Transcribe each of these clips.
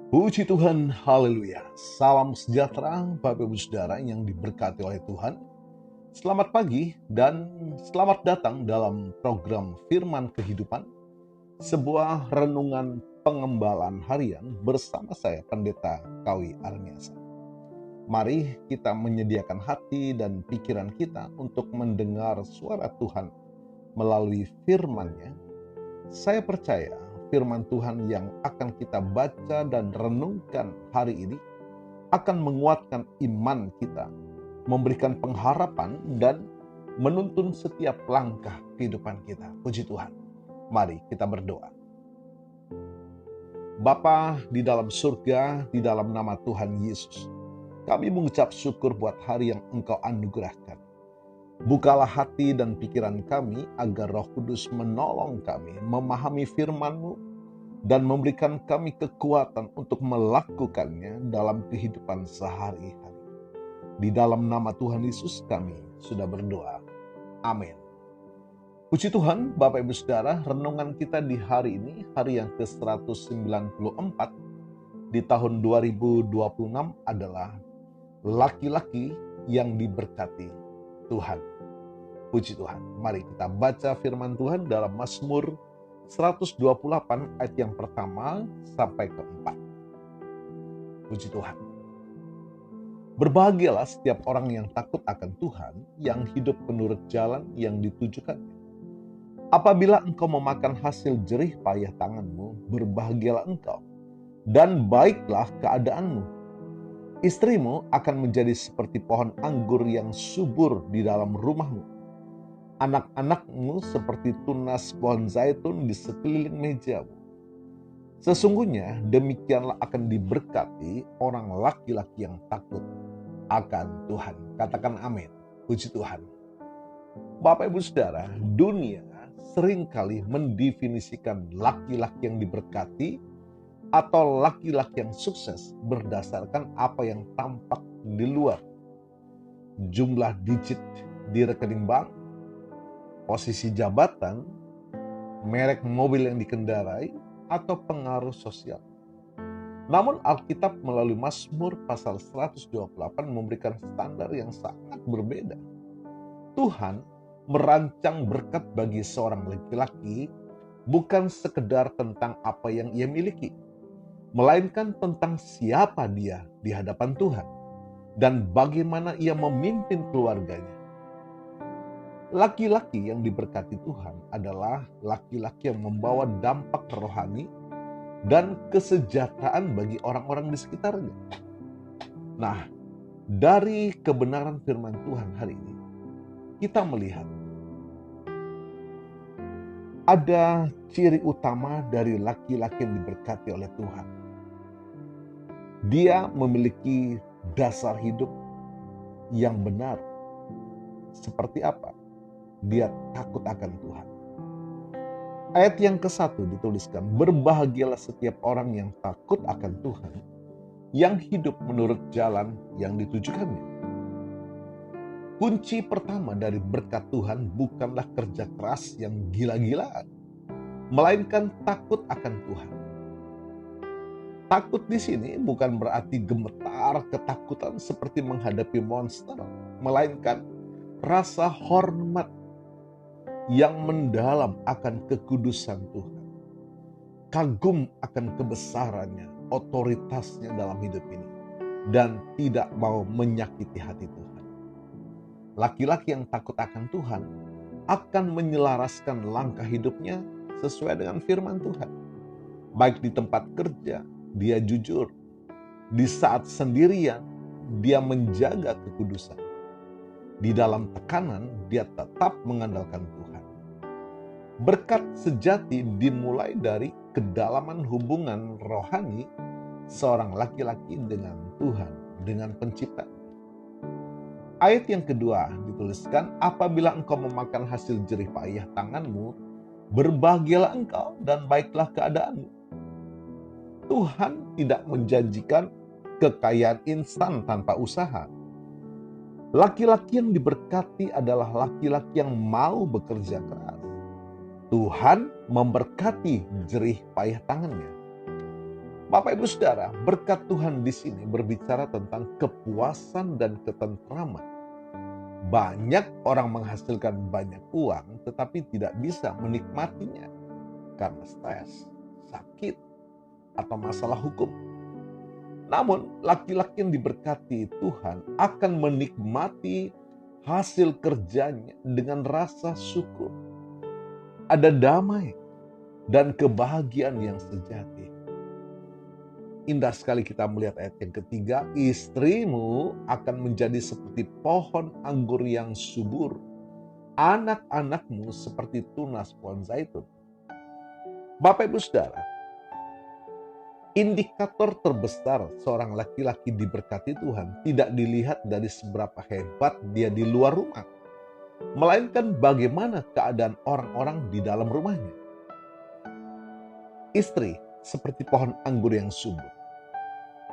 Puji Tuhan, haleluya. Salam sejahtera Bapak Ibu Saudara yang diberkati oleh Tuhan. Selamat pagi dan selamat datang dalam program Firman Kehidupan, sebuah renungan pengembalaan harian bersama saya Pendeta Kawi Arniasa. Mari kita menyediakan hati dan pikiran kita untuk mendengar suara Tuhan melalui firman-Nya. Saya percaya firman Tuhan yang akan kita baca dan renungkan hari ini akan menguatkan iman kita, memberikan pengharapan dan menuntun setiap langkah kehidupan kita. Puji Tuhan. Mari kita berdoa. Bapa di dalam surga, di dalam nama Tuhan Yesus, kami mengucap syukur buat hari yang Engkau anugerahkan. Bukalah hati dan pikiran kami agar Roh Kudus menolong kami memahami firman-Mu dan memberikan kami kekuatan untuk melakukannya dalam kehidupan sehari-hari. Di dalam nama Tuhan Yesus kami sudah berdoa. Amin. Puji Tuhan, Bapak Ibu Saudara, renungan kita di hari ini, hari yang ke-194 di tahun 2026 adalah laki-laki yang diberkati Tuhan. Puji Tuhan. Mari kita baca firman Tuhan dalam Mazmur 128 ayat yang pertama sampai ke-4. Puji Tuhan. Berbahagialah setiap orang yang takut akan Tuhan, yang hidup menurut jalan yang ditujukannya. Apabila engkau memakan hasil jerih payah tanganmu, berbahagialah engkau, dan baiklah keadaanmu. Istrimu akan menjadi seperti pohon anggur yang subur di dalam rumahmu. Anak-anakmu seperti tunas pohon zaitun di sekeliling mejamu. Sesungguhnya demikianlah akan diberkati orang laki-laki yang takut akan Tuhan. Katakan amin. Puji Tuhan. Bapak Ibu Saudara, dunia seringkali mendefinisikan laki-laki yang diberkati atau laki-laki yang sukses berdasarkan apa yang tampak di luar. Jumlah digit di rekening bank, posisi jabatan, merek mobil yang dikendarai, atau pengaruh sosial. Namun Alkitab melalui Mazmur pasal 128 memberikan standar yang sangat berbeda. Tuhan merancang berkat bagi seorang laki-laki bukan sekedar tentang apa yang ia miliki, melainkan tentang siapa dia di hadapan Tuhan dan bagaimana ia memimpin keluarganya. Laki-laki yang diberkati Tuhan adalah laki-laki yang membawa dampak rohani dan kesejahteraan bagi orang-orang di sekitarnya. Nah, dari kebenaran firman Tuhan hari ini, kita melihat ada ciri utama dari laki-laki yang diberkati oleh Tuhan. Dia memiliki dasar hidup yang benar. Seperti apa? Dia takut akan Tuhan. Ayat yang ke-1 dituliskan, berbahagialah setiap orang yang takut akan Tuhan, yang hidup menurut jalan yang ditujukannya. Kunci pertama dari berkat Tuhan bukanlah kerja keras yang gila-gilaan, melainkan takut akan Tuhan. Takut di sini bukan berarti gemetar ketakutan seperti menghadapi monster, melainkan rasa hormat yang mendalam akan kekudusan Tuhan. Kagum akan kebesarannya, otoritasnya dalam hidup ini. Dan tidak mau menyakiti hati Tuhan. Laki-laki yang takut akan Tuhan akan menyelaraskan langkah hidupnya sesuai dengan firman Tuhan. Baik di tempat kerja, dia jujur. Di saat sendirian, dia menjaga kekudusan. Di dalam tekanan, dia tetap mengandalkan Tuhan. Berkat sejati dimulai dari kedalaman hubungan rohani seorang laki-laki dengan Tuhan, dengan pencipta. Ayat yang kedua dituliskan, apabila engkau memakan hasil jerih payah tanganmu, berbahagialah engkau dan baiklah keadaanmu. Tuhan tidak menjanjikan kekayaan instan tanpa usaha. Laki-laki yang diberkati adalah laki-laki yang mau bekerja keras. Tuhan memberkati jerih payah tangannya. Bapak Ibu Saudara, berkat Tuhan di sini berbicara tentang kepuasan dan ketentraman. Banyak orang menghasilkan banyak uang tetapi tidak bisa menikmatinya karena stres, sakit, atau masalah hukum. Namun, laki-laki yang diberkati Tuhan akan menikmati hasil kerjanya dengan rasa syukur. Ada damai dan kebahagiaan yang sejati. Indah sekali kita melihat ayat yang ketiga, istrimu akan menjadi seperti pohon anggur yang subur, anak-anakmu seperti tunas pohon zaitun. Bapak Ibu Saudara, indikator terbesar seorang laki-laki diberkati Tuhan tidak dilihat dari seberapa hebat dia di luar rumah, melainkan bagaimana keadaan orang-orang di dalam rumahnya. Istri seperti pohon anggur yang subur.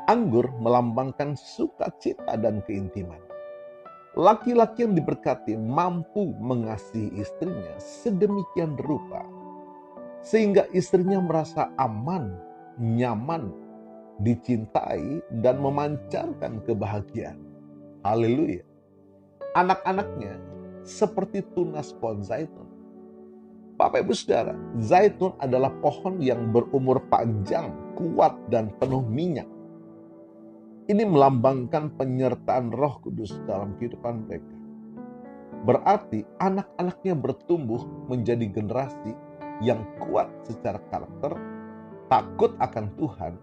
Anggur melambangkan sukacita dan keintiman. Laki-laki yang diberkati mampu mengasihi istrinya sedemikian rupa, sehingga istrinya merasa aman, nyaman, dicintai, dan memancarkan kebahagiaan. Haleluya. Anak-anaknya seperti tunas pohon zaitun. Bapak Ibu Saudara, zaitun adalah pohon yang berumur panjang, kuat, dan penuh minyak. Ini melambangkan penyertaan Roh Kudus dalam kehidupan mereka. Berarti anak-anaknya bertumbuh menjadi generasi yang kuat secara karakter, takut akan Tuhan,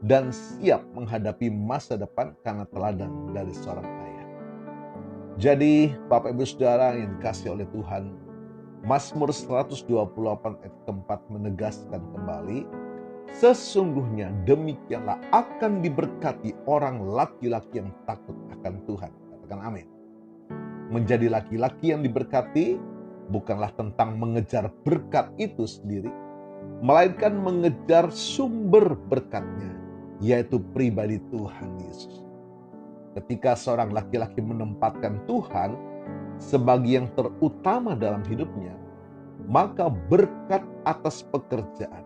dan siap menghadapi masa depan karena teladan dari seorang ayah. Jadi Bapak Ibu Saudara yang dikasihi oleh Tuhan, Mazmur 128 ayat keempat menegaskan kembali, sesungguhnya demikianlah akan diberkati orang laki-laki yang takut akan Tuhan. Katakan amin. Menjadi laki-laki yang diberkati bukanlah tentang mengejar berkat itu sendiri, melainkan mengejar sumber berkatnya, yaitu pribadi Tuhan Yesus. Ketika seorang laki-laki menempatkan Tuhan sebagai yang terutama dalam hidupnya, maka berkat atas pekerjaan,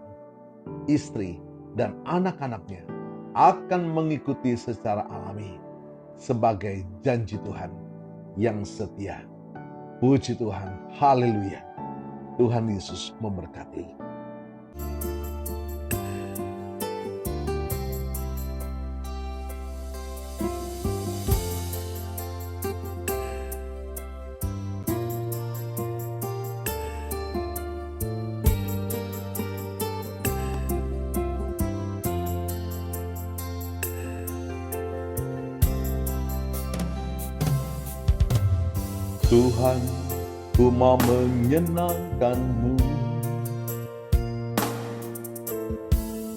istri, dan anak-anaknya akan mengikuti secara alami sebagai janji Tuhan yang setia. Puji Tuhan, haleluya. Tuhan Yesus memberkati. Tuhan, ku mau menyenangkan-Mu.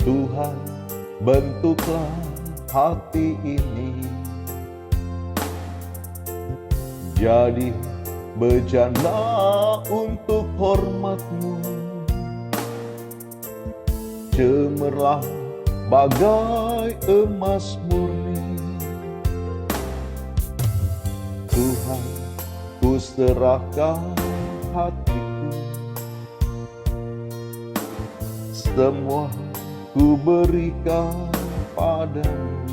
Tuhan, bentuklah hati ini jadi bejana untuk hormat-Mu. Cemerlang bagai emas murni. Tuhan, ku serahkan hatiku, semua ku berikan padamu.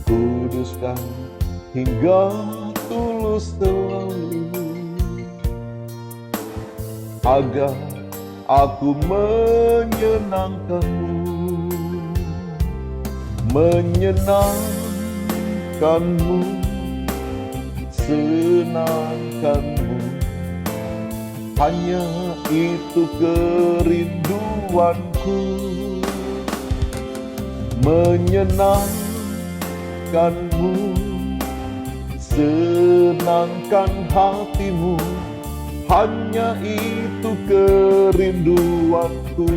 Kuduskan hingga tulus selalu, agar aku menyenangkan-Mu, menyenangkan-Mu, senangkan-Mu. Hanya itu kerinduanku, menyenangkan-Mu, senangkan hati-Mu. Hanya itu kerinduanku.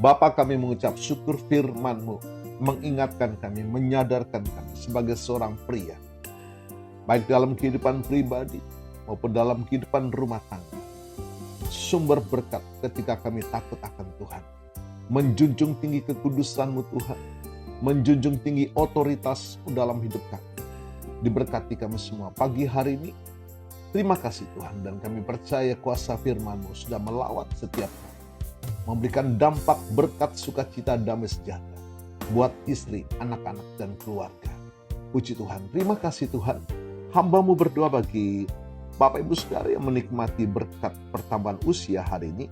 Bapa, kami mengucap syukur firman-Mu, mengingatkan kami, menyadarkan kami sebagai seorang pria, baik dalam kehidupan pribadi maupun dalam kehidupan rumah tangga. Sumber berkat ketika kami takut akan Tuhan, menjunjung tinggi kekudusan-Mu Tuhan, menjunjung tinggi otoritas-Mu dalam hidup kami. Diberkati kami semua pagi hari ini, Terima kasih Tuhan, dan kami percaya kuasa firman-Mu sudah melawat setiap kami, memberikan dampak berkat sukacita damai sejahtera buat istri, anak-anak, dan keluarga. Puji Tuhan, terima kasih Tuhan. Hamba-Mu berdoa bagi Bapak Ibu Saudara yang menikmati berkat pertambahan usia hari ini,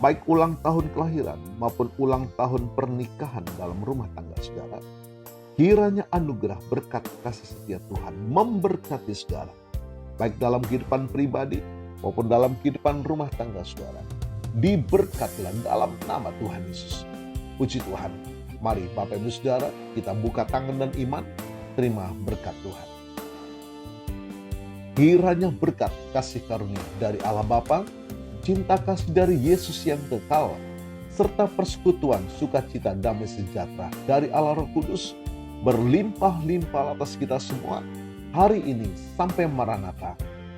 baik ulang tahun kelahiran maupun ulang tahun pernikahan dalam rumah tangga saudara. Kiranya anugerah berkat kasih setia Tuhan memberkati saudara, baik dalam kehidupan pribadi maupun dalam kehidupan rumah tangga saudara. Diberkatilah dalam nama Tuhan Yesus. Puji Tuhan. Mari Bapak Ibu Saudara, kita buka tangan dan iman, terima berkat Tuhan. Kiranya berkat kasih karunia dari Allah Bapa, cinta kasih dari Yesus yang kekal, serta persekutuan sukacita damai sejahtera dari Allah Roh Kudus berlimpah-limpah atas kita semua hari ini sampai Maranatha.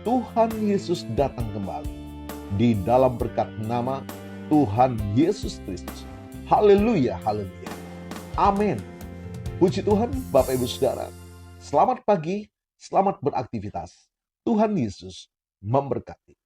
Tuhan Yesus datang kembali. Di dalam berkat nama Tuhan Yesus Kristus. Haleluya, haleluya. Amin. Puji Tuhan, Bapak Ibu Saudara. Selamat pagi, selamat beraktivitas. Tuhan Yesus memberkati.